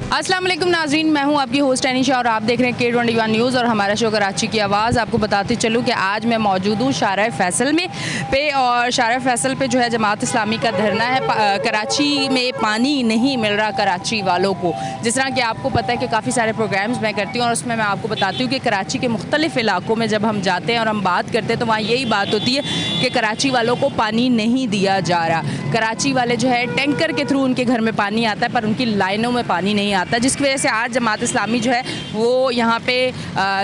अस्सलाम वालेकुम नाज़रीन, मैं हूं आपकी होस्ट अनीशा और आप देख रहे हैं K21 न्यूज़ और हमारा शो कराची की आवाज़। आपको बताते चलूं कि आज मैं मौजूद हूं शारा फैसल में और शारा फैसल पे जो है जमात इस्लामी का धरना है। कराची में पानी नहीं मिल रहा कराची वालों को। जिस तरह कि आपको पता है कि काफ़ी सारे प्रोग्राम्स मैं करती हूँ और उसमें मैं आपको बताती हूँ कि कराची के मुख्तलिफ़ इलाकों में जब हम जाते हैं और हम बात करते हैं तो वहाँ यही बात होती है कि कराची वालों को पानी नहीं दिया जा रहा। कराची वाले जो है टैंकर के थ्रू उनके घर में पानी आता है पर उनकी लाइनों में पानी नहीं आता, जिसकी वजह से आज जमात इस्लामी जो है वो यहाँ पे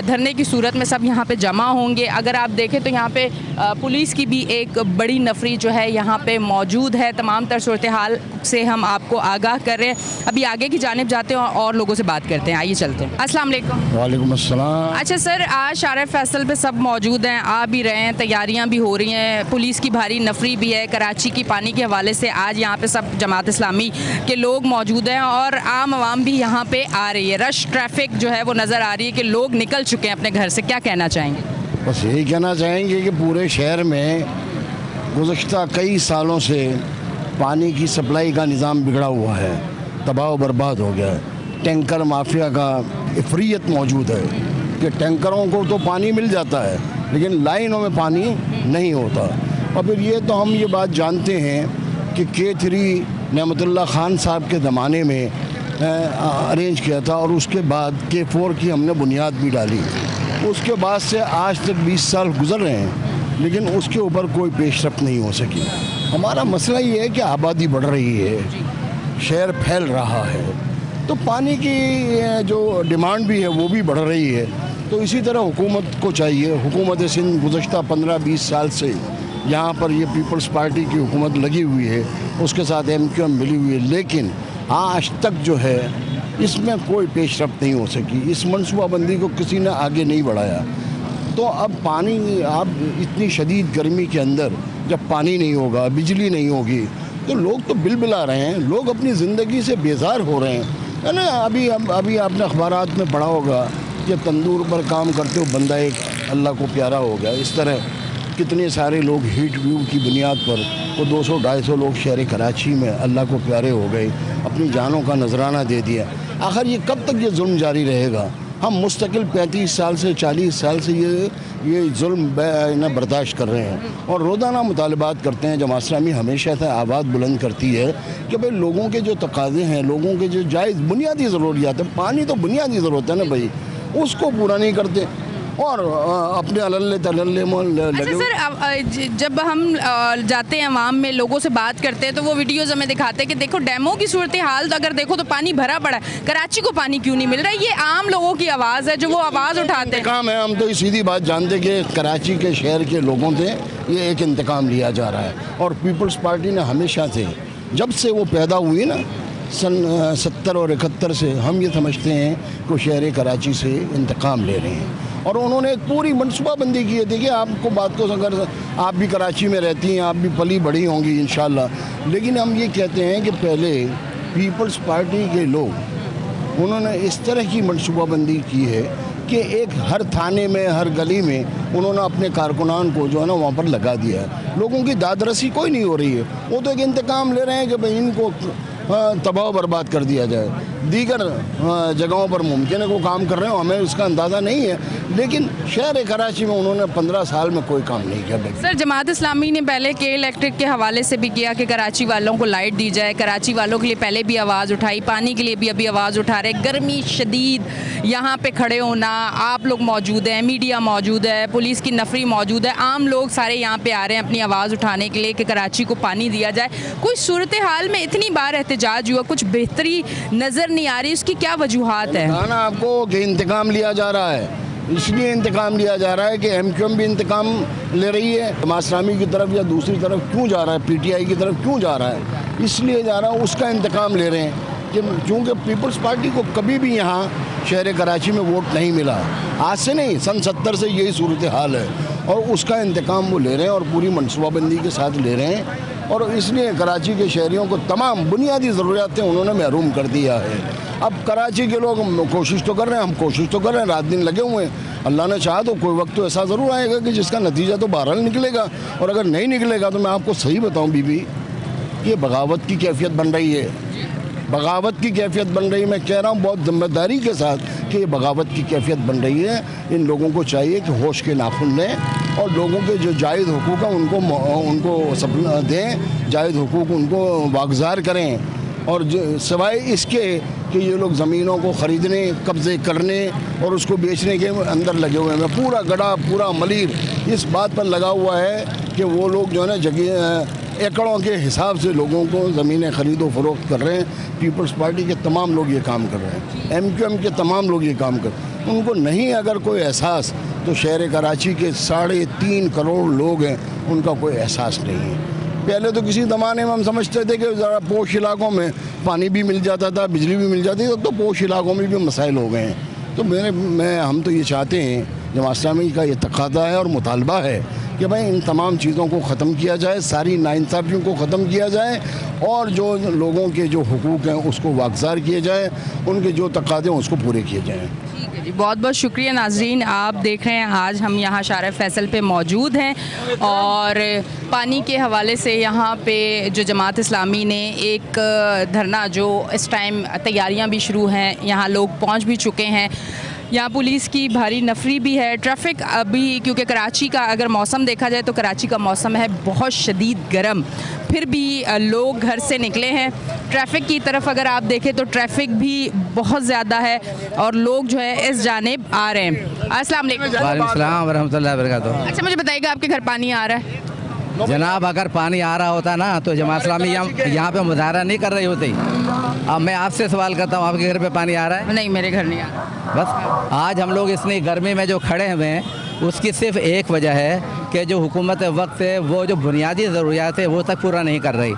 धरने की सूरत में सब यहाँ पे जमा होंगे। अगर आप देखें तो यहाँ पे पुलिस की भी एक बड़ी नफरी जो है यहाँ पे मौजूद है। तमाम तर सूरत हाल से हम आपको आगाह कर रहे हैं। अभी आगे की जानिब जाते हैं और लोगों से बात करते हैं। आइए चलते हैं। अस्सलाम वालेकुम। वालेकुम अस्सलाम। अच्छा सर, आज शारा फैसल पे सब मौजूद हैं, आ भी रहे हैं, तैयारियां भी हो रही हैं, पुलिस की भारी नफरी भी है। कराची की पानी के हवाले से आज यहाँ पे सब जमात इस्लामी के लोग मौजूद हैं और आम आवाम भी यहाँ पे आ रही है। रश ट्रैफिक जो है वो नज़र आ रही है कि लोग निकल चुके हैं अपने घर से। क्या कहना चाहेंगे? बस यही कहना चाहेंगे कि पूरे शहर में गुज़श्ता कई सालों से पानी की सप्लाई का निज़ाम बिगड़ा हुआ है, तबाह व बर्बाद हो गया है। टैंकर माफिया का इफरियत मौजूद है कि टैंकरों को तो पानी मिल जाता है लेकिन लाइनों में पानी नहीं होता। और फिर ये तो हम ये बात जानते हैं कि K3 नेमतुल्लाह खान साहब के ज़माने में अरेंज किया था और उसके बाद K4 की हमने बुनियाद भी डाली। उसके बाद से आज तक 20 साल गुजर रहे हैं लेकिन उसके ऊपर कोई पेशरफ नहीं हो सकी। हमारा मसला ये है कि आबादी बढ़ रही है, शहर फैल रहा है, तो पानी की जो डिमांड भी है वो भी बढ़ रही है। तो इसी तरह हुकूमत को चाहिए, हुकूमत सिंध गुज़श्ता 15-20 साल से यहाँ पर ये पीपल्स पार्टी की हुकूमत लगी हुई है, उसके साथ MQM मिली हुई है, लेकिन आज तक जो है इसमें कोई पेशरफ नहीं हो सकी। इस मनसूबाबंदी को किसी ने आगे नहीं बढ़ाया। तो अब पानी, आप इतनी शदीद गर्मी के अंदर जब पानी नहीं होगा, बिजली नहीं होगी, तो लोग तो बिलबिला रहे हैं, लोग अपनी ज़िंदगी से बेजार हो रहे हैं, है ना। अभी आपने अखबारात में पढ़ा होगा कि तंदूर पर काम करते हुए बंदा एक अल्लाह को प्यारा हो गया। इस तरह कितने सारे लोग हीट व्यू की बुनियाद पर वो 200-250 लोग शहर कराची में अल्लाह को प्यारे हो गए, अपनी जानों का नजराना दे दिया। आखिर ये कब तक ये जुल्म जारी रहेगा? हम मुस्तकिल 35 साल से 40 साल से ये जुल्म बर्दाश्त कर रहे हैं और रोज़ाना मुतालबात करते हैं। जमात इस्लामी हमेशा से आवाज़ बुलंद करती है कि भाई लोगों के जो तकाज़े हैं, लोगों के जो जायज़ बुनियादी ज़रूरियात है, पानी तो बुनियादी ज़रूरत है ना भाई, उसको पूरा नहीं करते और अपने अल्ले तल्ले लगे। अच्छा सर, जब हम जाते हैं अवाम में, लोगों से बात करते हैं तो वो वीडियोज़ हमें दिखाते हैं कि देखो डैमों की सूरत हाल, तो अगर देखो तो पानी भरा पड़ा है, कराची को पानी क्यों नहीं मिल रहा है? ये आम लोगों की आवाज़ है जो वो आवाज़ उठाते हैं। काम है, हम तो सीधी बात जानते कि कराची के शहर के लोगों से ये एक इंतकाम लिया जा रहा है। और पीपल्स पार्टी ने हमेशा से, जब से वो पैदा हुई ना सन 70 और 71 से, हम ये समझते हैं कि शहर कराची से इंतकाम ले रहे हैं और उन्होंने एक पूरी मनसूबाबंदी की है। देखिए, आपको बात को अगर आप भी कराची में रहती हैं, आप भी पली बड़ी होंगी इंशाल्लाह, लेकिन हम ये कहते हैं कि पहले पीपल्स पार्टी के लोग उन्होंने इस तरह की मनसूबाबंदी की है कि एक हर थाने में, हर गली में उन्होंने अपने कारकुनान को जो है ना वहाँ पर लगा दिया है। लोगों की दादरसी कोई नहीं हो रही है, वो तो एक इंतकाम ले रहे हैं कि भाई इनको तबाह बर्बाद कर दिया जाए। दीगर जगहों पर मुमकिन है वो काम कर रहे हो, हमें इसका अंदाज़ा नहीं है, लेकिन शहर कराची में उन्होंने 15 साल में कोई काम नहीं किया। सर, जमात इस्लामी ने पहले K इलेक्ट्रिक के हवाले से भी किया कि कराची वालों को लाइट दी जाए, कराची वालों के लिए पहले भी आवाज़ उठाई, पानी के लिए भी अभी आवाज़ उठा रहे। गर्मी शदीद, यहाँ पे खड़े होना, आप लोग मौजूद हैं, मीडिया मौजूद है, पुलिस की नफरी मौजूद है, आम लोग सारे यहाँ पे आ रहे हैं अपनी आवाज़ उठाने के लिए कि कराची को पानी दिया जाए। कोई सूरत हाल में इतनी बार एहतजाज हुआ, कुछ बेहतरी नज़र नहीं आ रही, उसकी क्या वजूहात है? ना आपको कि इंतकाम लिया जा रहा है, इसलिए इंतकाम लिया जा रहा है कि MQM भी इंतकाम ले रही है। जमात इस्लामी की तरफ या दूसरी तरफ क्यों जा रहा है, PTI की तरफ क्यों जा रहा है? इसलिए जा रहा है, उसका इंतकाम ले रहे हैं कि चूँकि पीपल्स पार्टी को कभी भी यहाँ शहर कराची में वोट नहीं मिला, आज से नहीं, सन 70 से यही सूरत हाल है और उसका इंतकाम वो ले रहे हैं और पूरी मनसूबाबंदी के साथ ले रहे हैं। और इसलिए कराची के शहरियों को तमाम बुनियादी ज़रूरियातें उन्होंने महरूम कर दिया है। अब कराची के लोग कोशिश तो कर रहे हैं, हम कोशिश तो कर रहे हैं, रात दिन लगे हुए हैं। अल्लाह ने चाहा तो कोई वक्त तो ऐसा ज़रूर आएगा कि जिसका नतीजा तो बहरहाल निकलेगा, और अगर नहीं निकलेगा तो मैं आपको सही बताऊं बीबी, ये बगावत की कैफियत बन रही है। बगावत की कैफियत बन रही है। मैं कह रहा हूँ बहुत जिम्मेदारी के साथ कि ये बगावत की कैफियत बन रही है। इन लोगों को चाहिए कि होश के नाखून लें और लोगों के जो जायज़ हुकूक हैं उनको सब दें, जायज़ हुकूक उनको वागुज़ार करें। और सिवाय इसके कि ये लोग ज़मीनों को ख़रीदने, कब्ज़े करने और उसको बेचने के अंदर लगे हुए हैं। पूरा गड़ा, पूरा मलीर इस बात पर लगा हुआ है कि वो लोग जो है ना जगह एकड़ों के हिसाब से लोगों को ज़मीनें ख़रीदो फरोख्त कर रहे हैं। पीपल्स पार्टी के तमाम लोग ये काम कर रहे हैं, MQM के तमाम लोग ये काम कर रहे हैं। उनको नहीं अगर कोई एहसास, तो शहर कराची के 3.5 करोड़ लोग हैं, उनका कोई एहसास नहीं है। पहले तो किसी ज़माने में हम समझते थे कि ज़रा पोश इलाकों में पानी भी मिल जाता था, बिजली भी मिल जाती थी, अब तो पोश इलाकों में भी मसाइल हो गए हैं। तो हम तो ये चाहते हैं, जमात इस्लामी का ये तकाज़ा है और मुतालबा है कि भाई इन तमाम चीज़ों को ख़त्म किया जाए, सारी नाइंसाफ़ियों को ख़त्म किया जाए और जो लोगों के जो हुकूक हैं उसको वागुज़ार किए जाए, उनके जो तकाज़े हैं उसको पूरे किए जाएँ। ठीक है जी, बहुत बहुत शुक्रिया नाजरीन। आप देख रहे हैं आज हम यहाँ शारा फैसल पे मौजूद हैं और पानी के हवाले से यहाँ पे जो जमात इस्लामी ने एक धरना, जो इस टाइम तैयारियाँ भी शुरू हैं, यहाँ लोग पहुँच भी चुके हैं। यहाँ पुलिस की भारी नफरी भी है। ट्रैफिक अभी, क्योंकि कराची का अगर मौसम देखा जाए तो कराची का मौसम है बहुत शदीद गर्म, फिर भी लोग घर से निकले हैं। ट्रैफिक की तरफ अगर आप देखें तो ट्रैफिक भी बहुत ज़्यादा है और लोग जो है इस जानिब आ रहे हैं। अस्सलाम वालेकुम। वालेकुम सलाम वरहमतुल्लाहि वबरकातुहू। अच्छा, मुझे बताइएगा आपके घर पानी आ रहा है? जनाब, अगर पानी आ रहा होता ना तो जमात इस्लामी यहाँ पे मुजाहरा नहीं कर रही होती। अब मैं आपसे सवाल करता हूँ, आपके घर पे पानी आ रहा है? नहीं, मेरे घर नहीं आ रहा। बस आज हम लोग इतनी गर्मी में जो खड़े हुए हैं उसकी सिर्फ एक वजह है कि जो हुकूमत वक्त है वो जो बुनियादी ज़रूरियात है वो तक पूरा नहीं कर रही।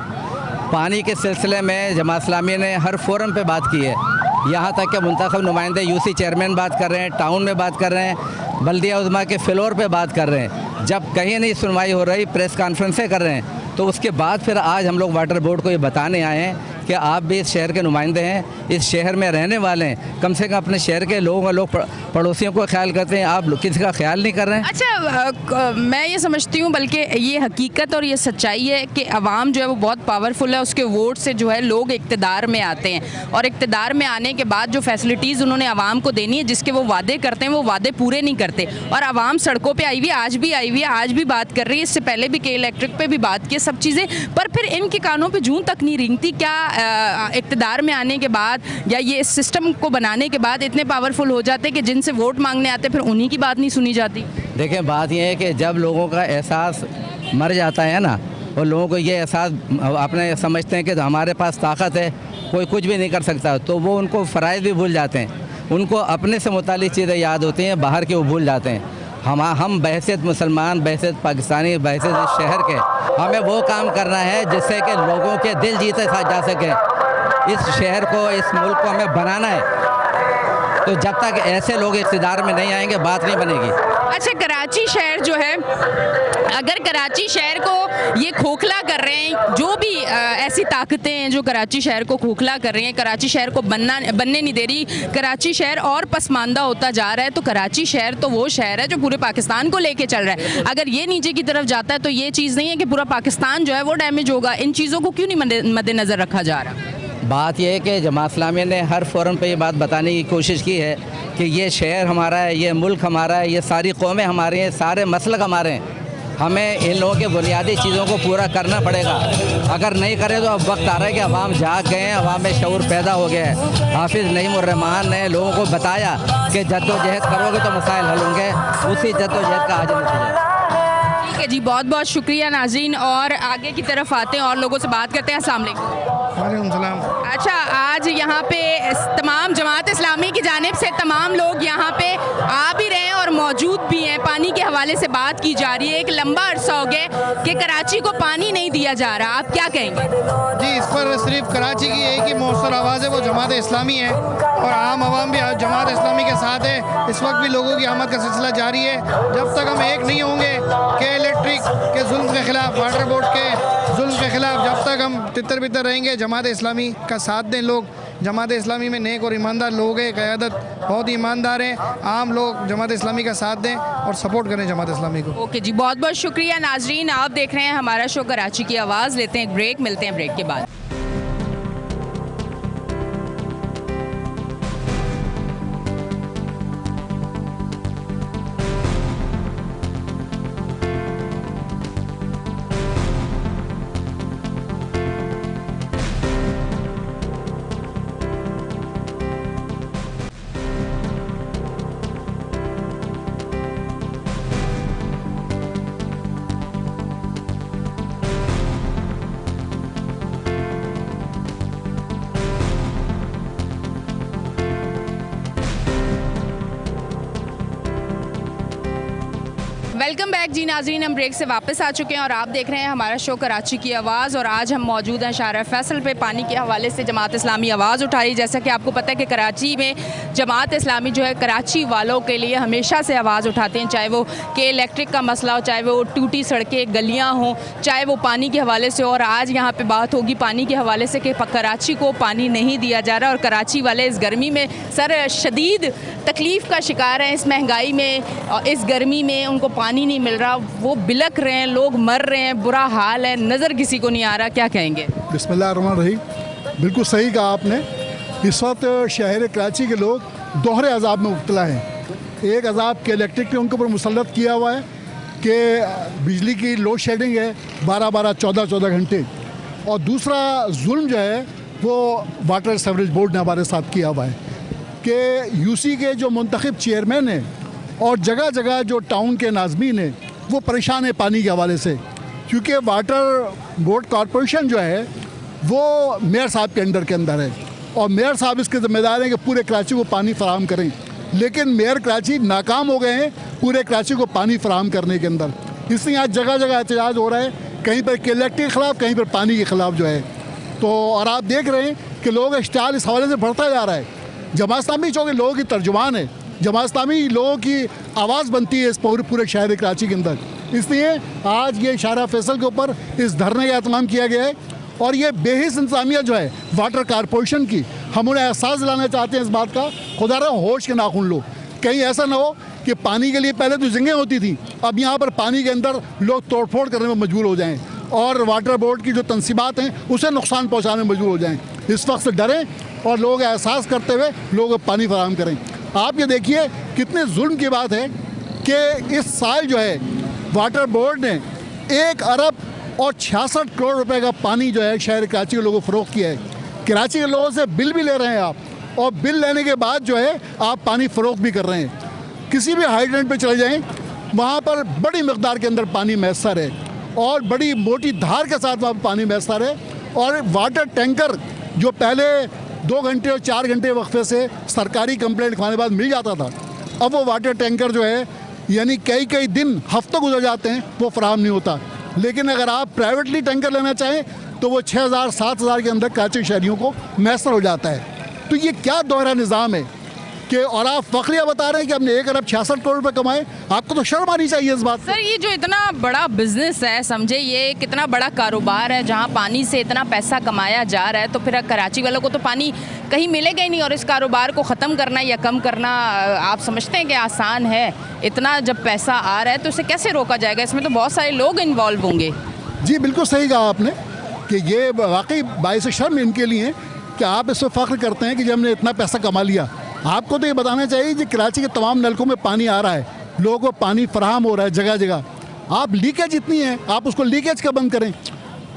पानी के सिलसिले में जमात इस्लामी ने हर फोरम पे बात की है, यहाँ तक कि मुंतखब नुमाइंदे UC चेयरमैन बात कर रहे हैं, टाउन में बात कर रहे हैं, बल्दिया उज़्मा के फ्लोर पे बात कर रहे हैं। जब कहीं नहीं सुनवाई हो रही, प्रेस कॉन्फ्रेंसें कर रहे हैं, तो उसके बाद फिर आज हम लोग वाटर बोर्ड को ये बताने आए हैं कि आप भी इस शहर के नुमाइंदे हैं, इस शहर में रहने वाले हैं, कम से कम अपने शहर के लोग पड़ोसियों को ख्याल करते हैं, आप किसी का ख्याल नहीं कर रहे हैं। अच्छा, मैं ये समझती हूँ, बल्कि ये हकीकत और ये सच्चाई है कि अवाम जो है वो बहुत पावरफुल है, उसके वोट से जो है लोग इक़्तिदार में आते हैं और इक़्तिदार में आने के बाद जो फैसिलिटीज़ उन्होंने अवाम को देनी है, जिसके वो वादे करते हैं, वो वादे पूरे नहीं करते और अवाम सड़कों पर आई हुई है, आज भी आई हुई है, आज भी बात कर रही है, इससे पहले भी के इलेक्ट्रिक पे भी बात की, सब चीज़ें, पर फिर इनके कानों पर जूं तक नहीं रेंगती। क्या इक़्तिदार में आने के बाद या ये इस सिस्टम को बनाने के बाद इतने पावरफुल हो जाते कि जिनसे वोट मांगने आते फिर उन्हीं की बात नहीं सुनी जाती? देखिए, बात यह है कि जब लोगों का एहसास मर जाता है ना, और लोगों को ये एहसास अपने समझते हैं कि हमारे पास ताकत है, कोई कुछ भी नहीं कर सकता, तो वो उनको फ़राइज़ भी भूल जाते हैं, उनको अपने से मुतालिक चीज़ें याद होती हैं, बाहर के वो भूल जाते हैं। हम बहैसियत मुसलमान, बहैसियत पाकिस्तानी, बहैसियत इस शहर के, हमें वो काम करना है जिससे कि लोगों के दिल जीते जा सके। इस शहर को, इस मुल्क को हमें बनाना है। तो जब तक ऐसे लोग इक़्तिदार में नहीं आएंगे, बात नहीं बनेगी। अच्छा, कराची शहर जो है, अगर कराची शहर को ये खोखला कर रहे हैं, जो भी ऐसी ताकतें हैं जो कराची शहर को खोखला कर रही हैं, कराची शहर को बनने नहीं दे रही, कराची शहर और पसमानदा होता जा रहा है, तो कराची शहर तो वो शहर है जो पूरे पाकिस्तान को लेके चल रहा है। अगर ये नीचे की तरफ जाता है तो ये चीज़ नहीं है कि पूरा पाकिस्तान जो है वो डैमेज होगा। इन चीज़ों को क्यों नहीं मद्देनज़र रखा जा रहा? बात यह है कि जमात इस्लामी ने हर फोरम पे ये बात बताने की कोशिश की है कि ये शहर हमारा है, ये मुल्क हमारा है, ये सारी कौमें हमारी हैं, सारे मसलक हमारे हैं। हमें इन लोगों के बुनियादी चीज़ों को पूरा करना पड़ेगा। अगर नहीं करें तो अब वक्त आ रहा है कि अवाम जाग गए हैं, अवाम में शऊर पैदा हो गया है। हाफिज़ नईमुर्रहमान ने लोगों को बताया कि जद्दोजहद करोगे तो मसाइल हल होंगे, उसी जद्दोजहद का आज नतीजा। ठीक है जी, बहुत बहुत शुक्रिया नाज़रीन, और आगे की तरफ आते हैं और लोगों से बात करते हैं। अस्सलाम वालेकुम। अच्छा, आज यहाँ पे तमाम जमात इस्लामी की जानिब से तमाम लोग यहाँ पे आ भी रहे हैं और मौजूद भी हैं। पानी के हवाले से बात की जा रही है, एक लंबा अरसा हो गया कि कराची को पानी नहीं दिया जा रहा, आप क्या कहेंगे? जी, इस पर सिर्फ कराची की एक ही मौसर आवाज़ है, वो जमात इस्लामी है और आम आवाम भी जमात इस्लामी के साथ है। इस वक्त भी लोगों की आमद का सिलसिला जारी है। जब तक हम एक नहीं होंगे के इलेक्ट्रिक के जुल्म के ख़िलाफ़, वाटर बोर्ड के जुल्म के ख़िलाफ़, जब तक हम तितर बितर रहेंगे, जमात इस्लामी का साथ दें लोग। जमात इस्लामी में नेक और ईमानदार लोग हैं, क़यादत बहुत ईमानदार हैं। आम लोग जमात इस्लामी का साथ दें और सपोर्ट करें जमात इस्लामी को। ओके जी, बहुत बहुत शुक्रिया नाजरीन, आप देख रहे हैं हमारा शो कराची की आवाज़। लेते हैं एक ब्रेक, मिलते हैं ब्रेक के बाद। वेलकम बैक जी नाजरीन, हम ब्रेक से वापस आ चुके हैं और आप देख रहे हैं हमारा शो कराची की आवाज़। और आज हम मौजूद हैं शारा फैसल पे। पानी के हवाले से जमात इस्लामी आवाज़ उठाई। जैसा कि आपको पता है कि कराची में जमात इस्लामी जो है कराची वालों के लिए हमेशा से आवाज़ उठाते हैं, चाहे वो कि इलेक्ट्रिक का मसला हो, चाहे वो टूटी सड़कें गलियाँ हों, चाहे वो पानी के हवाले से। और आज यहाँ पर बात होगी पानी के हवाले से कि कराची को पानी नहीं दिया जा रहा और कराची वाले इस गर्मी में सर शदीद तकलीफ़ का शिकार हैं। इस महंगाई में और इस गर्मी में उनको पानी नहीं मिल रहा, वो बिलक रहे हैं, लोग मर रहे हैं, बुरा हाल है, नज़र किसी को नहीं आ रहा। क्या कहेंगे? बिस्मिल्लाहिर्रहमानिर्रहीम, बिल्कुल सही कहा आपने। इस वक्त शहर कराची के लोग दोहरे अजाब में मुब्तला हैं। एक अजाब के इलेक्ट्रिक ने उनके ऊपर मुसल्लत किया हुआ है कि बिजली की लोड शेडिंग है 12-12, 14-14 घंटे, और दूसरा जुल्म जो है वो वाटर सीवरेज बोर्ड ने हमारे साथ किया हुआ है कि यूसी के जो मुंतखब चेयरमैन हैं और जगह जगह जो टाउन के नाज़मीन हैं वो परेशान है पानी के हवाले से, क्योंकि वाटर बोर्ड कॉरपोरेशन जो है वो मेयर साहब के अंडर के अंदर है और मेयर साहब इसके ज़िम्मेदार हैं कि पूरे कराची को पानी फराहम करें। लेकिन मेयर कराची नाकाम हो गए हैं पूरे कराची को पानी फराहम करने के अंदर। इसलिए आज जगह जगह एहतजाज हो रहा है, कहीं पर इलेक्ट्रिक के ख़िलाफ़, कहीं पर पानी के ख़िलाफ़ जो है। तो और आप देख रहे हैं कि लोगों का इश्तिहाल इस हवाले से बढ़ता जा रहा है। जमात इस्लामी चूँकि लोगों की तर्जुमान है, जमात इस्लामी लोगों की आवाज़ बनती है इस पूरे शहर कराची के अंदर, इसलिए आज ये शारा फैसल के ऊपर इस धरने का एहतमाम किया गया है। और ये बेहिस इंतजामिया जो है वाटर कॉरपोरेशन की, हम उन्हें एहसास दिलाना चाहते हैं इस बात का, खुदा रहा होश के नाखून लो। कहीं ऐसा ना हो कि पानी के लिए पहले तो जंगें होती थी, अब यहाँ पर पानी के अंदर लोग तोड़फोड़ करने में मजबूर हो जाएँ और वाटर बोर्ड की जो तनसीबात हैं उसे नुकसान पहुँचाने में मजबूर हो जाएँ। इस वक्त से डरें और लोग एहसास करते हुए लोग पानी फराहम करें। आप ये देखिए कितने जुल्म की बात है कि इस साल जो है वाटर बोर्ड ने 1 अरब और 66 करोड़ रुपए का पानी जो है शहर कराची के लोगों को फ़रोख्त किया है। कराची के लोगों से बिल भी ले रहे हैं आप, और बिल लेने के बाद जो है आप पानी फ़रोख्त भी कर रहे हैं। किसी भी हाइड्रेंट पे चले जाएं, वहाँ पर बड़ी मकदार के अंदर पानी मैसर है और बड़ी मोटी धार के साथ वहाँ पानी मैसर है। और वाटर टैंकर जो पहले 2 घंटे और 4 घंटे वक्फे से सरकारी कंप्लेंट लिखवाने के बाद मिल जाता था, अब वो वाटर टैंकर जो है यानी कई दिन हफ्तों गुजर जाते हैं, वो फराहम नहीं होता। लेकिन अगर आप प्राइवेटली टैंकर लेना चाहें तो वो 6,000-7,000 के अंदर कराची शहरियों को मैसर हो जाता है। तो ये क्या दोहरा निज़ाम है कि, और आप फखरिया बता रहे हैं कि हमने 1 अरब 66 करोड़ रुपए कमाए। आपको तो शर्म आनी चाहिए इस बात। सर ये जो इतना बड़ा बिजनेस है, समझे ये कितना बड़ा कारोबार है जहां पानी से इतना पैसा कमाया जा रहा है, तो फिर कराची वालों को तो पानी कहीं मिलेगा ही नहीं। और इस कारोबार को ख़त्म करना या कम करना आप समझते हैं कि आसान है? इतना जब पैसा आ रहा है तो इसे कैसे रोका जाएगा? इसमें तो बहुत सारे लोग इन्वॉल्व होंगे। जी बिल्कुल सही कहा आपने कि ये वाकई बाइस शर्म इनके लिए कि आप इस पर फ़ख्र करते हैं कि जब हमने इतना पैसा कमा लिया। आपको तो ये बताना चाहिए कि कराची के तमाम नलकों में पानी आ रहा है, लोगों को पानी फराहम हो रहा है जगह जगह। आप लीकेज इतनी है, आप उसको लीकेज का बंद करें।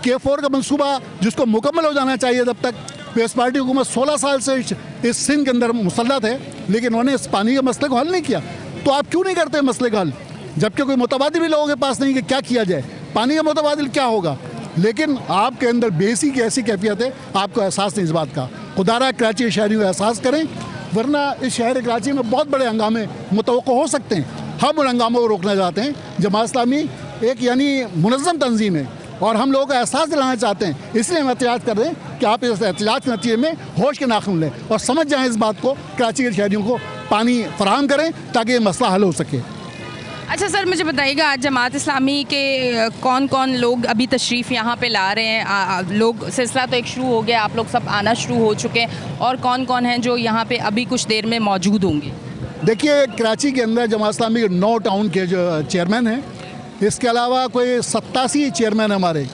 K4 का मंसूबा जिसको मुकम्मल हो जाना चाहिए, जब तक पीएस पार्टी हुकूमत 16 साल से इस सिंध के अंदर मुसल्लत है, लेकिन उन्होंने इस पानी के मसले को हल नहीं किया। तो आप क्यों नहीं करते मसले का हल? जबकि कोई मुतबादिल भी लोगों के पास नहीं कि क्या किया जाए, पानी का मुतबादिल क्या होगा। लेकिन आपके अंदर बेसी की ऐसी कैफियत है, आपको एहसास नहीं इस बात का। खुदारा कराची के शहरियों को एहसास करें, वरना इस शहर कराची में बहुत बड़े हंगामे मुतवक्को हो सकते हैं। हम उन हंगामों को रोकना चाहते हैं। जमात इस्लामी एक यानी मुनज़्ज़म तंजीम है और हम लोगों को एहसास दिलाना चाहते हैं, इसलिए हम एहतियात कर रहे हैं कि आप इस एहतियात के नतीजे में होश के नाखून लें और समझ जाएँ इस बात को, कराची के शहरियों को पानी फराहम करें ताकि ये मसला हल हो सके। अच्छा सर, मुझे बताइएगा आज जमात इस्लामी के कौन कौन लोग अभी तशरीफ़ यहाँ पे ला रहे हैं? लोग सिलसिला तो एक शुरू हो गया, आप लोग सब आना शुरू हो चुके हैं, और कौन कौन हैं जो यहाँ पे अभी कुछ देर में मौजूद होंगे? देखिए कराची के अंदर जमात इस्लामी के 9 टाउन के जो चेयरमैन हैं, इसके अलावा कोई 87 चेयरमैन हमारे,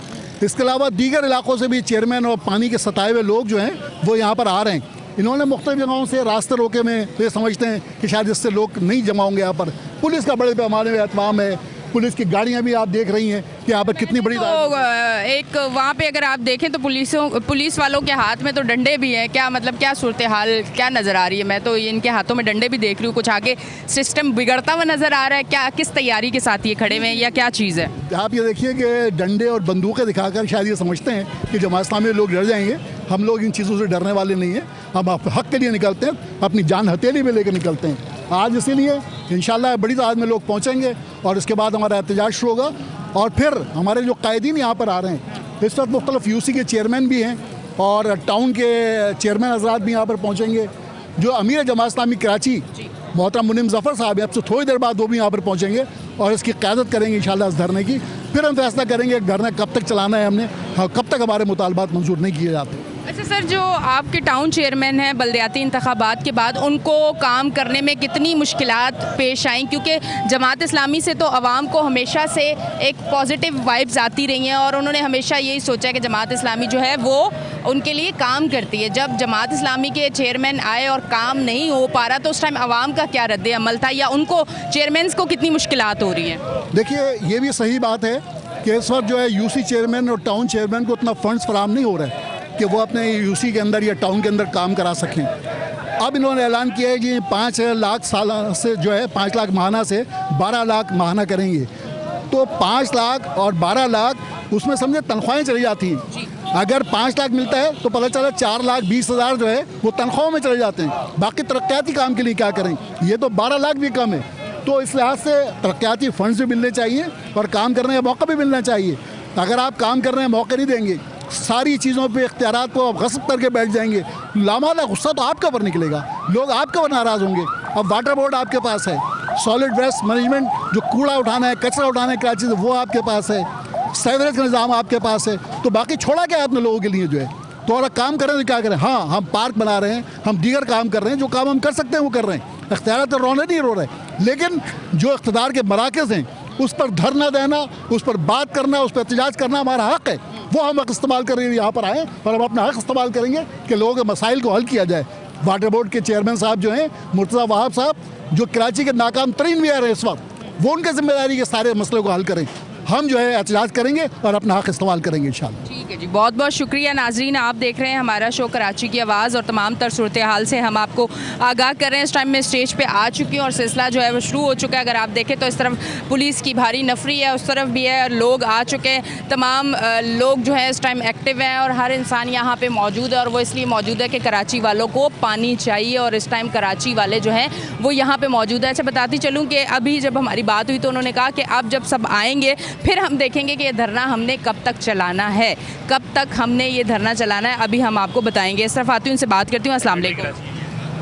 इसके अलावा दीगर इलाकों से भी चेयरमैन और पानी के सताए हुए लोग जो हैं वो यहाँ पर आ रहे हैं। इन्होंने मुख्तलिफ जगहों से रास्ते रोके में, तो ये समझते हैं कि शायद इससे लोग नहीं जमा होंगे यहाँ पर। पुलिस का बड़े पैमाने में एहतमाम है, पुलिस की गाड़ियाँ भी आप देख रही हैं कि यहाँ पर कितनी बड़ी तो एक वहाँ पे अगर आप देखें तो पुलिस वालों के हाथ में तो डंडे भी हैं। क्या मतलब क्या सूरत हाल क्या नज़र आ रही है? मैं तो इनके हाथों में डंडे भी देख रही हूँ। कुछ आगे सिस्टम बिगड़ता हुआ नज़र आ रहा है क्या? किस तैयारी के साथ ये खड़े हुए हैं या क्या चीज़ है? आप ये देखिए कि डंडे और बंदूकें दिखाकर शायद ये समझते हैं कि जमात इस्लामी लोग डर जाएंगे। हम लोग इन चीज़ों से डरने वाले नहीं हैं। हम हक़ के लिए निकलते हैं, अपनी जान हथेली में लेकर निकलते हैं। आज इसीलिए इंशाल्लाह बड़ी तादाद में लोग पहुँचेंगे और इसके बाद हमारा एहतजाज शुरू होगा। और फिर हमारे जो कायदीन यहाँ पर आ रहे हैं, इस वक्त मुख्तलिफ यूसी के चेयरमैन भी हैं और टाउन के चेयरमैन हज़रात भी यहाँ पर पहुँचेंगे। जो अमीर जमात इस्लामी कराची मोहतरम मुनीम ज़फ़र साहब हैं, अब से थोड़ी देर बाद वो भी यहाँ पर पहुँचेंगे और इसकी क़यादत करेंगे इंशाल्लाह इस धरने की। फिर हम फैसला करेंगे धरना कब तक चलाना है हमने, कब तक हमारे मुतालबात मंजूर नहीं किए जाते। अच्छा सर, जो आपके टाउन चेयरमैन हैं बल्दियाती इंतखाबात के बाद, उनको काम करने में कितनी मुश्किलात पेश आई? क्योंकि जमात इस्लामी से तो आवाम को हमेशा से एक पॉजिटिव वाइब्स आती रही हैं और उन्होंने हमेशा यही सोचा कि जमात इस्लामी जो है वो उनके लिए काम करती है। जब जमात इस्लामी के चेयरमैन आए और काम नहीं हो पा रहा, तो उस टाइम आवाम का क्या रद्द अमल था, या उनको चेयरमैन को कितनी मुश्किलात हो रही हैं? देखिए, ये भी सही बात है कि इस वक्त जो है यूसी चेयरमैन और टाउन चेयरमैन को उतना फंड्स फराहम नहीं हो रहा है कि वो अपने यूसी के अंदर या टाउन के अंदर काम करा सकें। अब इन्होंने ऐलान किया है कि 5 लाख साल से जो है 5 लाख माहाना से 12 लाख माहाना करेंगे। तो 5 लाख और 12 लाख उसमें समझे तनख्वाहें चली जाती हैं। अगर 5 लाख मिलता है तो पता चला 4,20,000 जो है वो तनख्वाहों में चले जाते हैं। बाकी तरक्याती काम के लिए क्या करें? ये तो 12 लाख भी कम है। तो इस लिहाज से तरक्याती फंड्स भी मिलने चाहिए और काम करने का मौका भी मिलना चाहिए। अगर आप काम करने का मौका नहीं देंगे, सारी चीज़ों पे इख्तियारात को आप गस्ब करके बैठ जाएंगे, लामाला गुस्सा तो आपके ऊपर निकलेगा, लोग आपके ऊपर नाराज़ होंगे। अब वाटर बोर्ड आपके पास है, सॉलिड वेस्ट मैनेजमेंट जो कूड़ा उठाना है, कचरा उठाना है कराची से, वो आपके पास है, सीवरेज का निज़ाम आपके पास है। तो बाकी छोड़ा क्या है अपने लोगों के लिए जो है? तो अगर काम करें तो क्या करें? हाँ, हम पार्क बना रहे हैं, हम दीगर काम कर रहे हैं, जो काम हम कर सकते हैं वो कर रहे हैं, इख्तियार तो रोने नहीं रो रहे। लेकिन जो इख्तियार के मराकज़ हैं उस पर धरना देना, उस पर बात करना, उस पर एहतजाज करना हमारा हक़ है। वो हम हक़ इस्तेमाल करेंगे, यहाँ पर आए और हम अपना हक़ इस्तेमाल करेंगे कि लोगों के मसाइल को हल किया जाए। वाटर बोर्ड के चेयरमैन साहब जो हैं मुर्तज़ा वहाब साहब, जो कराची के नाकाम तरीन मेयर हैं इस वक्त, वो उनकी जिम्मेदारी के सारे मसले को हल करें। हम जो है एहतजाज करेंगे और अपना हक़ इस्तेमाल करेंगे इंशाल्लाह। ठीक है जी, बहुत बहुत शुक्रिया। नाजरीन, आप देख रहे हैं हमारा शो कराची की आवाज़ और तमाम तर सूरत हाल से हम आपको आगाह कर रहे हैं। इस टाइम में स्टेज पे आ चुकी हूँ और सिलसिला जो है वो शुरू हो चुका है। अगर आप देखें तो इस तरफ पुलिस की भारी नफरी है, उस तरफ भी है, लोग आ चुके हैं। तमाम लोग जो है इस टाइम एक्टिव हैं और हर इंसान यहाँ पर मौजूद है और वो इसलिए मौजूद है कि कराची वालों को पानी चाहिए और इस टाइम कराची वाले जो हैं वो यहाँ पर मौजूद है। अच्छा, बताती चलूँ कि अभी जब हमारी बात हुई तो उन्होंने कहा कि अब जब सब आएँगे फिर हम देखेंगे कि ये धरना हमने कब तक चलाना है, कब तक हमने ये धरना चलाना है, अभी हम आपको बताएंगे। इस तरफ आती हूँ, उनसे बात करती हूँ। अस्सलाम वालेकुम।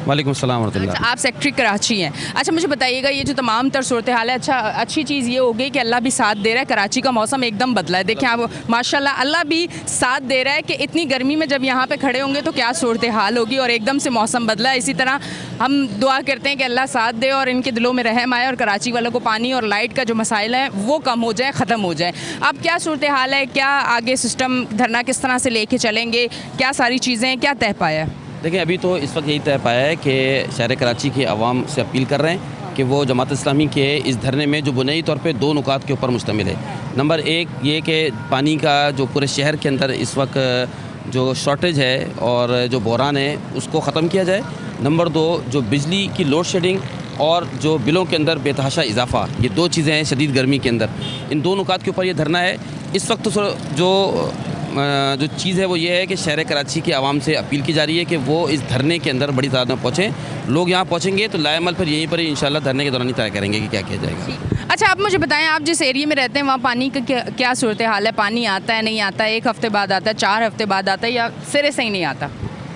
वालेकुम सलाम व रहमतुल्लाह। अच्छा, आप सेक्रेटरी कराची हैं। अच्छा, मुझे बताइएगा ये जो तमाम तर सूरत हाल है, अच्छा अच्छी चीज़ ये हो गई कि अल्लाह भी साथ दे रहा है, कराची का मौसम एकदम बदला है। देखें आप, माशाल्लाह अल्लाह भी साथ दे रहा है कि इतनी गर्मी में जब यहाँ पे खड़े होंगे तो क्या सूरत हाल होगी, और एकदम से मौसम बदला है। इसी तरह हम दुआ करते हैं कि अल्लाह साथ दे और इनके दिलों में रहम आए और कराची वालों को पानी और लाइट का जो मसाइल है वो कम हो जाए, ख़त्म हो जाए। अब क्या सूरत हाल है, क्या आगे सिस्टम धरना किस तरह से लेके चलेंगे, क्या सारी चीज़ें क्या तय पाया है? देखिए, अभी तो इस वक्त यही तय पाया है कि शहर कराची के अवाम से अपील कर रहे हैं कि वो जमात इस्लामी के इस धरने में जो बुनियादी तौर पे 2 नुकात के ऊपर मुश्तमिल है। नंबर 1 ये कि पानी का जो पूरे शहर के अंदर इस वक्त जो शॉर्टेज है और जो बहरान है उसको ख़त्म किया जाए। नंबर 2 जो बिजली की लोड शेडिंग और जो बिलों के अंदर बेतहाशा इजाफा, ये 2 चीज़ें हैं शदीद गर्मी के अंदर। इन 2 नुकात के ऊपर ये धरना है। इस वक्त जो चीज़ है वो ये है कि शहर कराची के आवाम से अपील की जा रही है कि वो इस धरने के अंदर बड़ी तादाद में पहुँचें। लोग यहाँ पहुँचेंगे तो लाएमल फिर यहीं पर ही इंशाल्लाह धरने के दौरान ही तय करेंगे कि क्या किया जाएगा। अच्छा, आप मुझे बताएं, आप जिस एरिया में रहते हैं वहाँ पानी का क्या सूरत हाल है? पानी आता है, नहीं आता है, 1 हफ़्ते बाद आता है, 4 हफ़्ते बाद आता है, या सिरे से ही नहीं आता?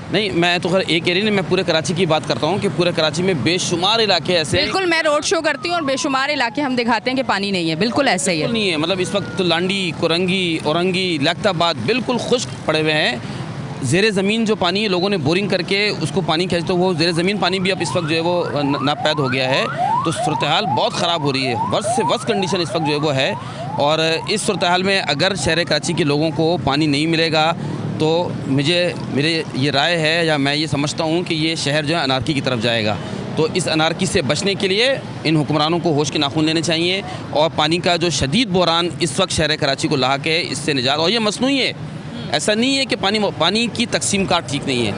नहीं, मैं तो खैर एक एरिया नहीं, मैं पूरे कराची की बात करता हूँ कि पूरे कराची में बेशुमार इलाके ऐसे। बिल्कुल, मैं रोड शो करती हूँ और बेशुमार इलाके हम दिखाते हैं कि पानी नहीं है, बिल्कुल ऐसे ही है। नहीं है, मतलब इस वक्त तो लांडी, कुरंगी, औरंगी, लखताबाद बिल्कुल खुश्क पड़े हुए हैं। ज़ेरे ज़मीन जो पानी है, लोगों ने बोरिंग करके उसको पानी खींच, तो वो ज़ेरे ज़मीन पानी भी अब इस वक्त जो है वो नापैद हो गया है। तो सूरत हाल बहुत ख़राब हो रही है, वर्स्ट से वर्स्ट कंडीशन इस वक्त जो है वो है। और इस सूरत हाल में अगर शहर कराची के लोगों को पानी नहीं मिलेगा तो मेरे ये राय है या मैं ये समझता हूँ कि ये शहर जो है अनारकी की तरफ जाएगा। तो इस अनारकी से बचने के लिए इन हुक्मरानों को होश के नाखून लेने चाहिए और पानी का जो शदीद बहरान इस वक्त शहर कराची को ला के इससे निजात, और ये मसनूई है, ऐसा नहीं है कि पानी की तकसीम कार ठीक नहीं है।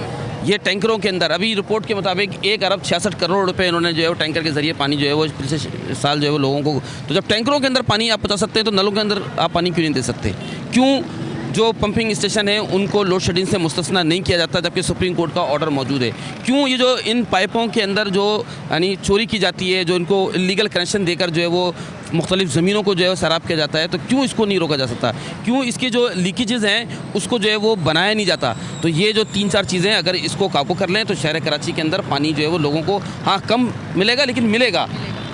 ये टैंकरों के अंदर अभी रिपोर्ट के मुताबिक 1 अरब 66 करोड़ रुपए इन्होंने जो है वो टैंकर के ज़रिए पानी जो है वो पिछले साल जो है वो लोगों को। तो जब टैंकरों के अंदर पानी आप बता सकते हैं तो नलों के अंदर आप पानी क्यों नहीं दे सकते? क्यों जो पंपिंग स्टेशन है उनको लोड शेडिंग से मुस्तस्ना नहीं किया जाता, जबकि सुप्रीम कोर्ट का ऑर्डर मौजूद है। क्यों ये जो इन पाइपों के अंदर जो यानी चोरी की जाती है, जो इनको इलीगल कनेक्शन देकर जो है वो मुख्तलिफ ज़मीनों को जो है सैराब किया जाता है, तो क्यों इसको नहीं रोका जा सकता? क्यों इसके जो लीकेजेस हैं उसको जो है वो बनाया नहीं जाता? तो ये जो 3-4 चीज़ें अगर इसको काबू कर लें तो शहर कराची के अंदर पानी जो है वो लोगों को हाँ कम मिलेगा, लेकिन मिलेगा।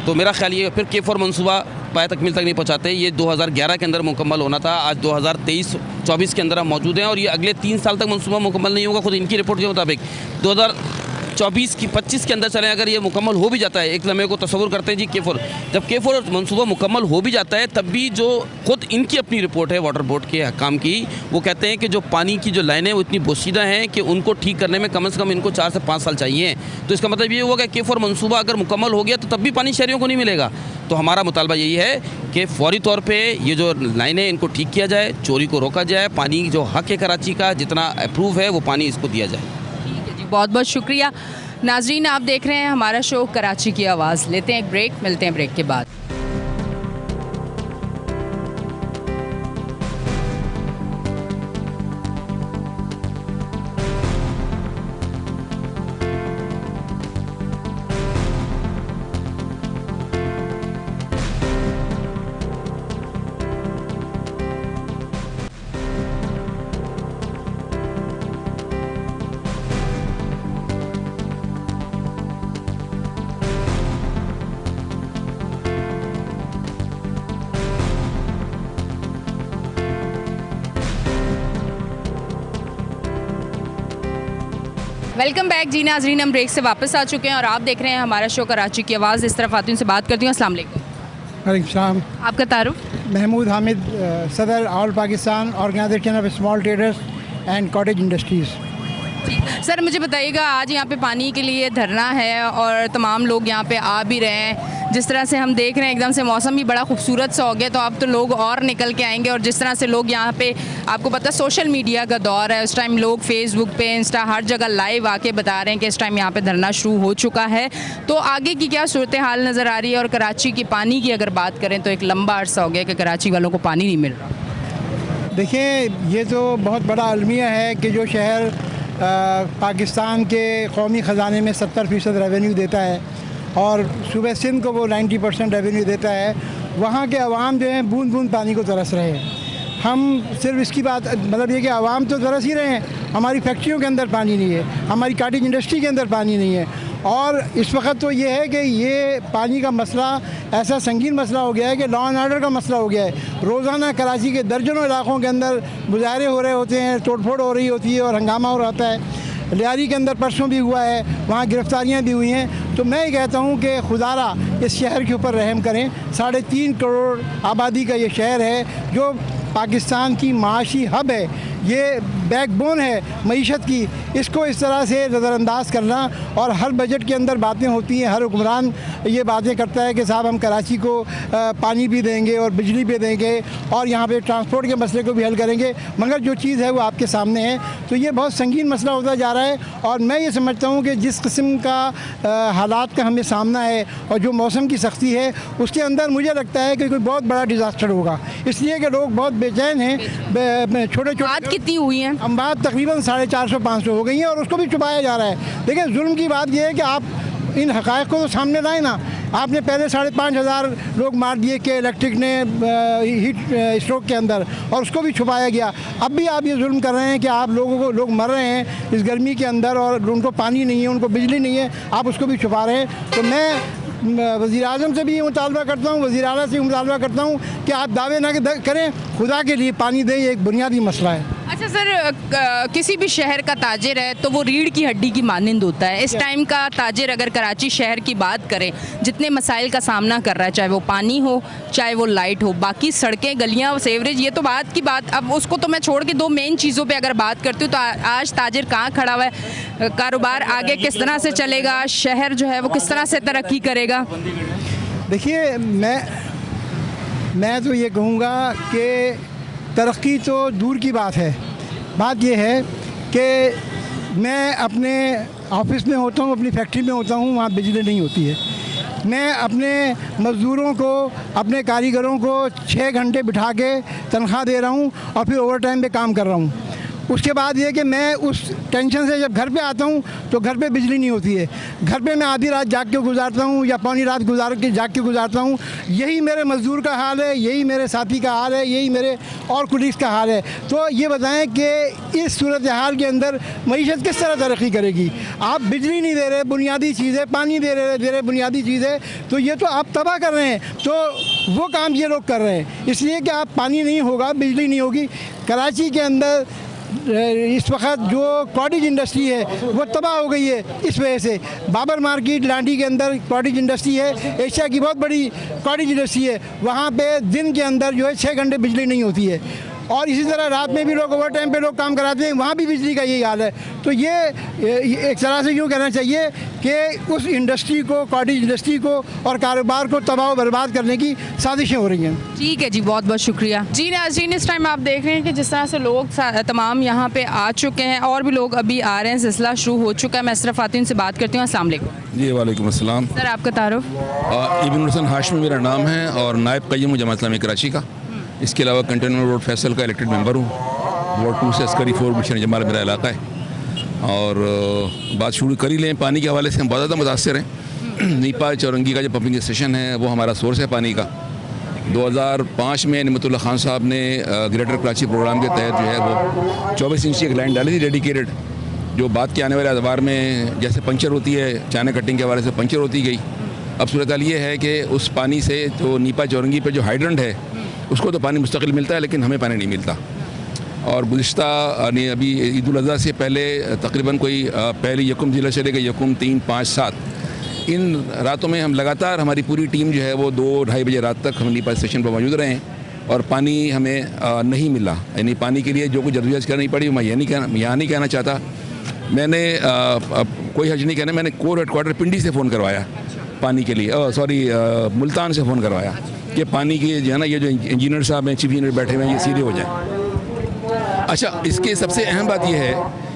तो मेरा ख्याल ये फिर K4 मनसूबा पाया तकमील तक नहीं पहुँचाते। ये 2011 के अंदर मुकम्मल होना था, आज 2023-24 के अंदर हम मौजूद हैं और ये अगले 3 साल तक मनसूबा मुकम्मल नहीं होगा। खुद इनकी रिपोर्ट के मुताबिक 2024 के अंदर चलें, अगर ये मुकम्मल हो भी जाता है, एक लम्हे को तस्वुर करते हैं जी K4, जब K4 मनसूबा मुकम्मल हो भी जाता है तब भी जो खुद इनकी अपनी रिपोर्ट है वाटर बोर्ड के हकाम की, वो कहते हैं कि जो पानी की जो लाइनें वो इतनी बोसीदा हैं कि उनको ठीक करने में कम से कम इनको 4 से 5 साल चाहिए। तो इसका मतलब ये हुआ कि K4 मनसूबा अगर मुकम्मल हो गया तो तब भी पानी शहरियों को नहीं मिलेगा। तो हमारा मुतालबा यही है कि फौरी तौर पे ये जो लाइनें इनको ठीक किया जाए, चोरी को रोका जाए, पानी जो हक है कराची का जितना अप्रूव है वो पानी इसको दिया जाए। ठीक है जी, बहुत बहुत शुक्रिया। नाजरीन, आप देख रहे हैं हमारा शो कराची की आवाज़। लेते हैं एक ब्रेक, मिलते हैं ब्रेक के बाद। वेलकम बैक जी नाजरीन, हम ब्रेक से वापस आ चुके हैं और आप देख रहे हैं हमारा शो कराची की आवाज़। इस तरफ आती हूँ से बात करती हूँ। अस्सलाम वालेकुम। वालेकुम सलाम। आपका तारुफ? महमूद हामिद, सदर all Pakistan organization of small traders and cottage industries. Sir मुझे बताइएगा, आज यहाँ पे पानी के लिए धरना है और तमाम लोग यहाँ पे आ भी रहे हैं। जिस तरह से हम देख रहे हैं एकदम से मौसम भी बड़ा खूबसूरत सा हो गया, तो अब तो लोग और निकल के आएंगे। और जिस तरह से लोग यहाँ पे, आपको पता है सोशल मीडिया का दौर है, उस टाइम लोग फेसबुक पे, इंस्टा, हर जगह लाइव आके बता रहे हैं कि इस टाइम यहाँ पे धरना शुरू हो चुका है। तो आगे की क्या सूरत हाल नज़र आ रही है? और कराची की पानी की अगर बात करें तो एक लंबा अर्सा हो गया कि कराची वालों को पानी नहीं मिल रहा। देखिए, ये तो बहुत बड़ा अलमिया है कि जो शहर पाकिस्तान के कौमी ख़जाने में 70% रेवेन्यू देता है और सूबे सिंध को वो 90% रेवेन्यू देता है, वहाँ के अवाम जो हैं बूंद बूंद पानी को तरस रहे हैं। हम सिर्फ इसकी बात, मतलब ये कि अवाम तो तरस ही रहे हैं, हमारी फैक्ट्रियों के अंदर पानी नहीं है, हमारी काटेज इंडस्ट्री के अंदर पानी नहीं है। और इस वक्त तो ये है कि ये पानी का मसला ऐसा संगीन मसला हो गया है कि लॉ एंड ऑर्डर का मसला हो गया है। रोज़ाना कराची के दर्जनों इलाक़ों के अंदर मुजाहरे हो रहे होते हैं, तोड़फोड़ हो रही होती है और हंगामा हो रहा है। लियारी के अंदर परसों भी हुआ है, वहाँ गिरफ्तारियाँ भी हुई हैं। तो मैं ये कहता हूँ कि खुदारा इस शहर के ऊपर रहम करें। 3.5 करोड़ आबादी का ये शहर है जो पाकिस्तान की माशी हब है, ये बैकबोन है मईशत की। इसको इस तरह से नज़रअंदाज करना, और हर बजट के अंदर बातें होती हैं, हर हुक्मरान ये बातें करता है कि साहब हम कराची को पानी भी देंगे और बिजली भी देंगे और यहाँ पे ट्रांसपोर्ट के मसले को भी हल करेंगे, मगर जो चीज़ है वो आपके सामने है। तो ये बहुत संगीन मसला होता जा रहा है और मैं ये समझता हूँ कि जिस किस्म का हालात का हमें सामना है और जो मौसम की सख्ती है उसके अंदर मुझे लगता है कि कोई बहुत बड़ा डिज़ास्टर होगा, इसलिए कि लोग बहुत बेचैन हैं। छोटे छोटे कितनी हुई हैं? बात तकरीबन 450-500 हो गई हैं और उसको भी छुपाया जा रहा है। देखिए, जुल्म की बात यह है कि आप इन हक़ाइक़ को तो सामने लाए ना। आपने पहले 5,500 लोग मार दिए कि इलेक्ट्रिक ने हीट स्ट्रोक के अंदर, और उसको भी छुपाया गया। अब भी आप ये जुल्म कर रहे हैं कि आप लोग मर रहे हैं इस गर्मी के अंदर और उनको पानी नहीं है, उनको बिजली नहीं है, आप उसको भी छुपा रहे हैं। तो मैं वज़ीर-ए-आज़म से भी मुतालबा करता हूँ, वज़ीर-ए-आला से मुतालबा करता हूँ कि आप दावे ना करें, खुदा के लिए पानी दें, ये एक बुनियादी मसला है। अच्छा सर, किसी भी शहर का ताजिर है तो वो रीढ़ की हड्डी की मानंद होता है। इस टाइम का ताजिर अगर कराची शहर की बात करें, जितने मसाइल का सामना कर रहा है, चाहे वो पानी हो, चाहे वो लाइट हो, बाकी सड़कें, गलियाँ, सेवरेज, ये तो बात की बात। अब उसको तो मैं छोड़ के 2 मेन चीज़ों पे अगर बात करती हूँ तो आज ताजिर कहाँ खड़ा हुआ है, कारोबार आगे किस तरह से चलेगा, शहर जो है वो किस तरह से तरक्की करेगा? देखिए, मैं तो ये कहूँगा कि तरक्की तो दूर की बात है। बात यह है कि मैं अपने ऑफिस में होता हूँ, अपनी फैक्ट्री में होता हूँ, वहाँ बिजली नहीं होती है। मैं अपने मज़दूरों को, अपने कारीगरों को 6 घंटे बिठा के तनख्वाह दे रहा हूँ और फिर ओवर टाइम पे काम कर रहा हूँ। उसके बाद ये कि मैं उस टेंशन से जब घर पे आता हूँ तो घर पे बिजली नहीं होती है। घर पे मैं आधी रात जाग के गुजारता हूँ या पौनी रात जाग के गुजारता हूँ। यही मेरे मज़दूर का हाल है, यही मेरे साथी का हाल है, यही मेरे और कुलीग्स का हाल है। तो ये बताएं कि इस सूरत हाल के अंदर मईशत किस तरह तरक्की करेगी? आप बिजली नहीं दे रहे, बुनियादी चीज़ें, पानी दे रहे बुनियादी चीज़ें, तो ये तो आप तबाह कर रहे हैं। तो वो काम ये लोग कर रहे हैं, इसलिए कि आप पानी नहीं होगा, बिजली नहीं होगी। कराची के अंदर इस वक्त जो कॉटेज इंडस्ट्री है वो तबाह हो गई है इस वजह से। बाबर मार्केट लांडी के अंदर कॉटेज इंडस्ट्री है, एशिया की बहुत बड़ी कॉटेज इंडस्ट्री है। वहाँ पे दिन के अंदर जो है 6 घंटे बिजली नहीं होती है और इसी तरह रात में भी लोग ओवर टाइम पे लोग काम कराते हैं, वहाँ भी बिजली का यही हाल है। तो ये एक तरह से यूँ कहना चाहिए कि उस इंडस्ट्री को, कॉटेज इंडस्ट्री को और कारोबार को तबाह बर्बाद करने की साजिशें हो रही हैं। ठीक है जी, बहुत बहुत शुक्रिया जी। नाज़रीन, इस टाइम आप देख रहे हैं कि जिस तरह से लोग तमाम यहाँ पे आ चुके हैं और भी लोग अभी आ रहे हैं, सिलसिला शुरू हो चुका है। मैं असरफ खातून से बात करती हूँ। अस्सलाम वालेकुम। जी वालेकुम अस्सलाम। सर, आपका तारुफ? इब्न हुसैन हाशमी मेरा नाम है और नायब क़य्यम हूँ जमात इस्लामी कराची का। इसके अलावा कंटेनमेंट रोड फैसल का इलेक्टेड मेंबर हूँ। वार्ड 2 से अस्करी 4 मिशन जमाल मेरा इलाका है। और बात शुरू कर ही लें, पानी के हवाले से हम बहुत ज़्यादा मुतासर हैं। नीपा चौरंगी का जो पंपिंग स्टेशन है वो हमारा सोर्स है पानी का। 2005 में निमतुल्लाह खान साहब ने ग्रेटर कराची प्रोग्राम के तहत जो है वो 24 इंच की एक लाइन डाली थी डेडिकेटेड, जो बात के आने वाले अदवार में जैसे पंचर होती है, चाइना कटिंग के हवाले से पंचर होती गई। अब सूरत हाल ये है कि उस पानी से जो नीपा चौरंगी पे जो हाइड्रेंट है उसको तो पानी मुस्तकिल मिलता है, लेकिन हमें पानी नहीं मिलता। और गुज़िश्ता अभी ईद उल अज़हा से पहले तकरीबन कोई पहली यकुम ज़िला से लेकर यकुम 3, 5, 7 इन रातों में हम लगातार, हमारी पूरी टीम जो है वो 2-2:30 बजे रात तक हम नीपा स्टेशन पर मौजूद रहे हैं और पानी हमें नहीं मिला। यानी पानी के लिए जो कुछ जद्दोजहद करनी पड़ी मैं यहाँ नहीं कहना चाहता। मैंने कोई हर्ज नहीं कहना, मैंने कोर हेडक्वार्टर पिंडी से फ़ोन करवाया पानी के लिए, मुल्तान से फ़ोन करवाया कि पानी की जो है ना, ये जो इंजीनियर साहब हैं, चीफ इंजीनियर बैठे हुए हैं, ये सीधे हो जाए। अच्छा, इसके सबसे अहम बात यह है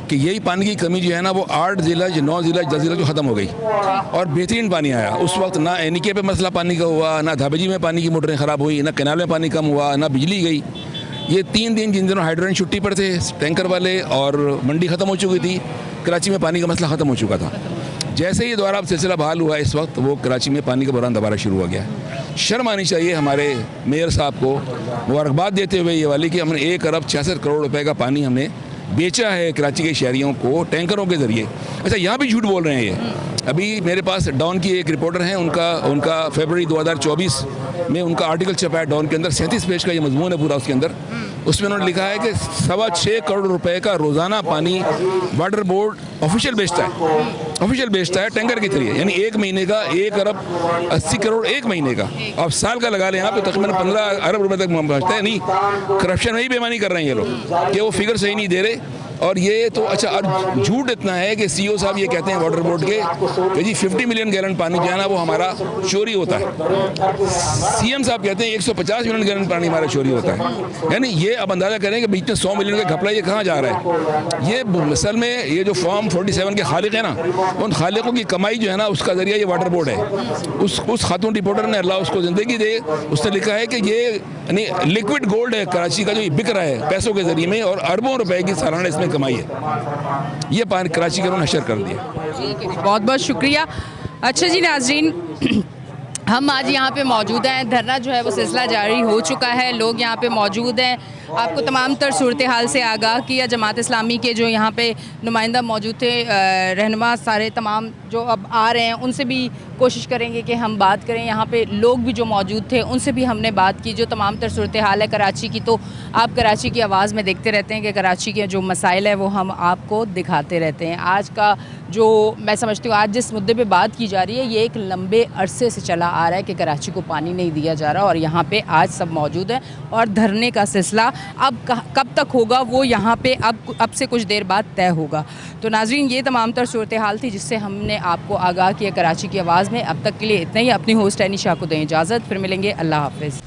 कि यही पानी की कमी जो है ना वो 8 ज़िला, 9 ज़िला, 10 ज़िला जो ख़त्म हो गई और बेहतरीन पानी आया। उस वक्त ना एनिके पे मसला पानी का हुआ, ना धाबेजी में पानी की मोटरें ख़राब हुई, ना कैनाल में पानी कम हुआ, ना बिजली गई। ये 3 दिन जिन दिनों हाइड्रेंट छुट्टी पर थे टैंकर वाले और मंडी ख़त्म हो चुकी थी, कराची में पानी का मसला ख़त्म हो चुका था। जैसे ही दोबारा सिलसिला बहाल हुआ, इस वक्त वो कराची में पानी का बहरान दोबारा शुरू हो गया। शर्म आनी चाहिए हमारे मेयर साहब को मुबारकबाद देते हुए ये वाली कि हमने 1 अरब 66 करोड़ रुपए का पानी हमने बेचा है कराची के शहरियों को टैंकरों के ज़रिए। अच्छा, यहाँ भी झूठ बोल रहे हैं ये। अभी मेरे पास डॉन की एक रिपोर्टर हैं, उनका फरवरी 2024 में उनका आर्टिकल छपा है डॉन के अंदर, 37 पेज का ये मजमून है पूरा। उसके अंदर उसमें उन्होंने लिखा है कि 6.25 करोड़ रुपए का रोज़ाना पानी वाटर बोर्ड ऑफिशियल बेचता है टैंकर के जरिए। यानी 1 महीने का 1 अरब 80 करोड़ 1 महीने का, अब साल का लगा लें आप तो तकरीबन 15 अरब रुपए तक पहुँचता है। नहीं, करप्शन में ही बेईमानी कर रहे हैं ये लोग कि वो फिगर सही नहीं दे रहे। और ये तो अच्छा, और झूठ इतना है कि सीईओ साहब ये कहते हैं वाटर बोर्ड के कि जी 50 मिलियन गैलन पानी जो है ना वो हमारा चोरी होता है। सीएम साहब कहते हैं 150 मिलियन गैलन पानी हमारा चोरी होता है। यानी ये अब अंदाज़ा करें कि बीच में 100 मिलियन का घपला ये कहाँ जा रहा है। ये असल में ये जो फॉर्म 47 के खालिक है ना, उन खालिकों की कमाई जो है ना उसका जरिया ये वाटर बोर्ड है। उस खातून रिपोर्टर ने, अल्लाह उसको ज़िंदगी दे, उसने लिखा है कि ये यानी लिक्विड गोल्ड है कराची का जो ये बिक रहा है पैसों के जरिए में, और अरबों रुपए की सालाना इसमें कमाई है। ये पानी कराची के नशर कर दिया। बहुत बहुत शुक्रिया। अच्छा जी नाज़रीन, हम आज यहाँ पे मौजूद हैं। धरना जो है वो सिलसिला जारी हो चुका है, लोग यहाँ पे मौजूद हैं। आपको तमाम तर सूरत हाल से आगाह किया। जमात इस्लामी के जो यहाँ पे नुमाइंदा मौजूद थे, रहनुमा सारे तमाम जो अब आ रहे हैं, उनसे भी कोशिश करेंगे कि हम बात करें। यहाँ पे लोग भी जो मौजूद थे उनसे भी हमने बात की, जो तमाम तर सूरत हाल है कराची की। तो आप कराची की आवाज़ में देखते रहते हैं कि कराची के जो मसाइल है वो हम आपको दिखाते रहते हैं। आज का जो मैं समझती हूँ आज जिस मुद्दे पे बात की जा रही है, ये एक लंबे अरसे से चला आ रहा है कि कराची को पानी नहीं दिया जा रहा, और यहाँ पे आज सब मौजूद हैं। और धरने का सिलसिला अब कब तक होगा वो यहाँ पे अब से कुछ देर बाद तय होगा। तो नाज़रीन, ये तमाम तर सूरत हाल थी जिससे हमने आपको आगाह किया कराची की आवाज़ में। अब तक के लिए इतना ही। अपनी होस्ट एनी शाह को दें इजाज़त, फिर मिलेंगे। अल्लाह हाफ़िज़।